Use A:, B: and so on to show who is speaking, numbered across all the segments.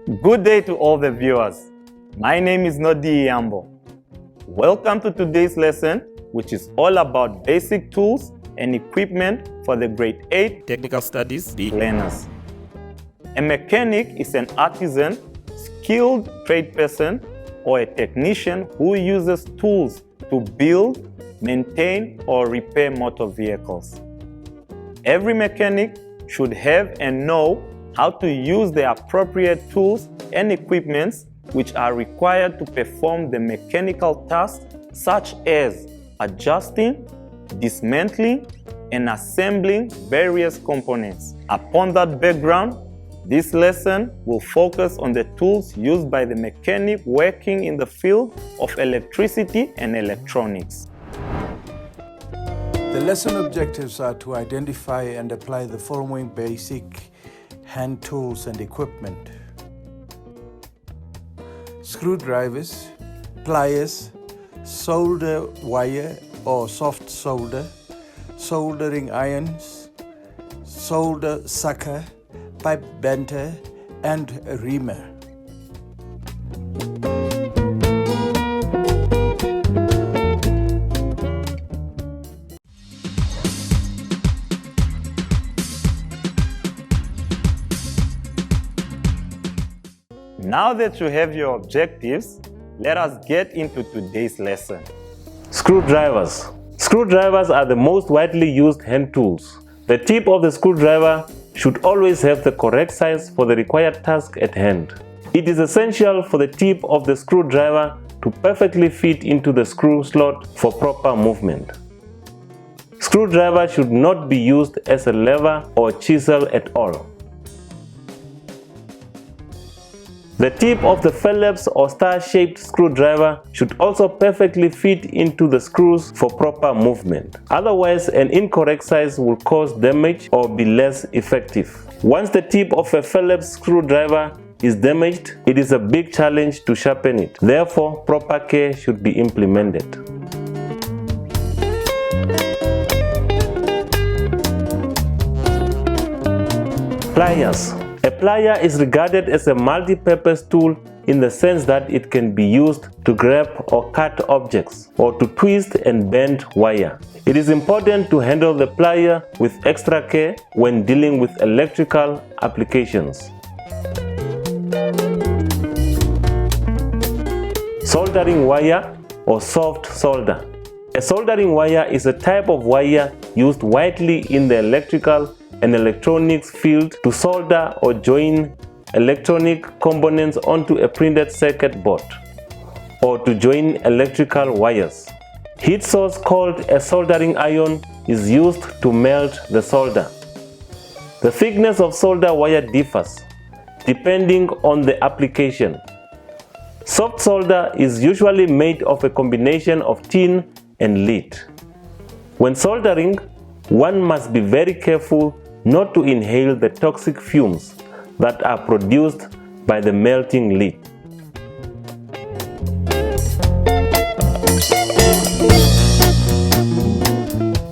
A: Good day to all the viewers. My name is Nodi Yambo. Welcome to today's lesson, which is all about basic tools and equipment for the grade 8 technical studies learners. A mechanic is an artisan, skilled trade person, or a technician who uses tools to build, maintain, or repair motor vehicles. Every mechanic should have and know how to use the appropriate tools and equipments which are required to perform the mechanical tasks such as adjusting, dismantling, and assembling various components. Upon that background, this lesson will focus on the tools used by the mechanic working in the field of electricity and electronics.
B: The lesson objectives are to identify and apply the following basic hand tools and equipment: screwdrivers, pliers, solder wire or soft solder, soldering irons, solder sucker, pipe bender, and a Remar.
A: Now that you have your objectives, let us get into today's lesson.
C: Screwdrivers. Screwdrivers are the most widely used hand tools. The tip of the screwdriver should always have the correct size for the required task at hand. It is essential for the tip of the screwdriver to perfectly fit into the screw slot for proper movement. Screwdriver should not be used as a lever or chisel at all. The tip of the Phillips or star-shaped screwdriver should also perfectly fit into the screws for proper movement. Otherwise, an incorrect size will cause damage or be less effective. Once the tip of a Phillips screwdriver is damaged, it is a big challenge to sharpen it. Therefore, proper care should be implemented. Pliers. A plier is regarded as a multi-purpose tool in the sense that it can be used to grab or cut objects or to twist and bend wire. It is important to handle the plier with extra care when dealing with electrical applications. Soldering wire or soft solder. A soldering wire is a type of wire used widely in the electrical and electronics field to solder or join electronic components onto a printed circuit board or to join electrical wires. Heat source called a soldering iron is used to melt the solder. The thickness of solder wire differs depending on the application. Soft solder is usually made of a combination of tin and lead. When soldering, one must be very careful not to inhale the toxic fumes that are produced by the melting lead.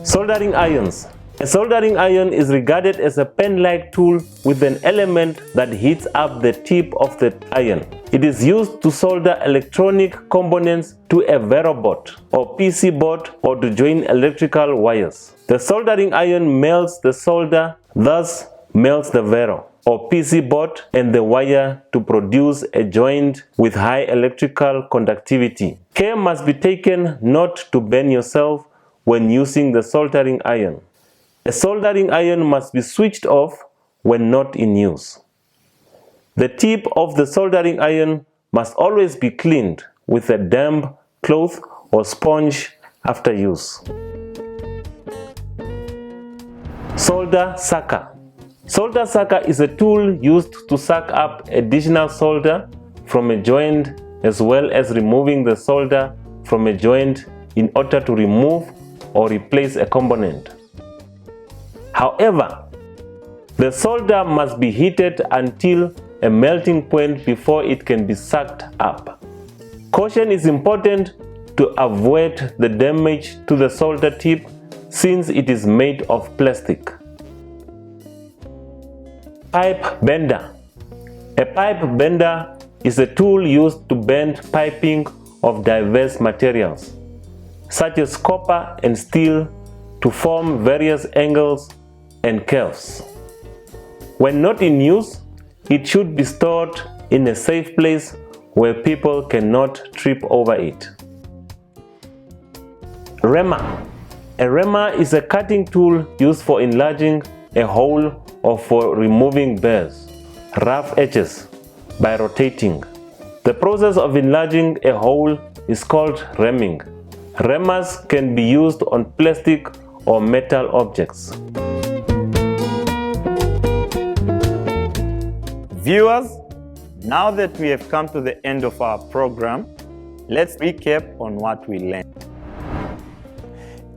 C: Soldering irons. A soldering iron is regarded as a pen-like tool with an element that heats up the tip of the iron. It is used to solder electronic components to a Vero board or PC board or to join electrical wires. The soldering iron melts the solder, thus melts the Vero or PC board and the wire to produce a joint with high electrical conductivity. Care must be taken not to burn yourself when using the soldering iron. A soldering iron must be switched off when not in use. The tip of the soldering iron must always be cleaned with a damp cloth or sponge after use. Solder sucker. Solder sucker is a tool used to suck up additional solder from a joint as well as removing the solder from a joint in order to remove or replace a component. However, the solder must be heated until a melting point before it can be sucked up. Caution is important to avoid the damage to the solder tip since it is made of plastic. Pipe bender. A pipe bender is a tool used to bend piping of diverse materials, such as copper and steel, to form various angles and curves. When not in use, it should be stored in a safe place where people cannot trip over it. Remar. A remar is a cutting tool used for enlarging a hole or for removing burrs, rough edges, by rotating. The process of enlarging a hole is called ramming. Remars can be used on plastic or metal objects.
A: Viewers, now that we have come to the end of our program, let's recap on what we learned.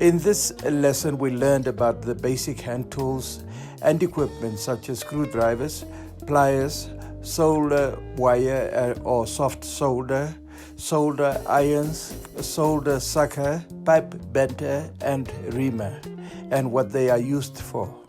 B: In this lesson, we learned about the basic hand tools and equipment such as screwdrivers, pliers, solder wire or soft solder, solder irons, solder sucker, pipe bender, and Remar, and what they are used for.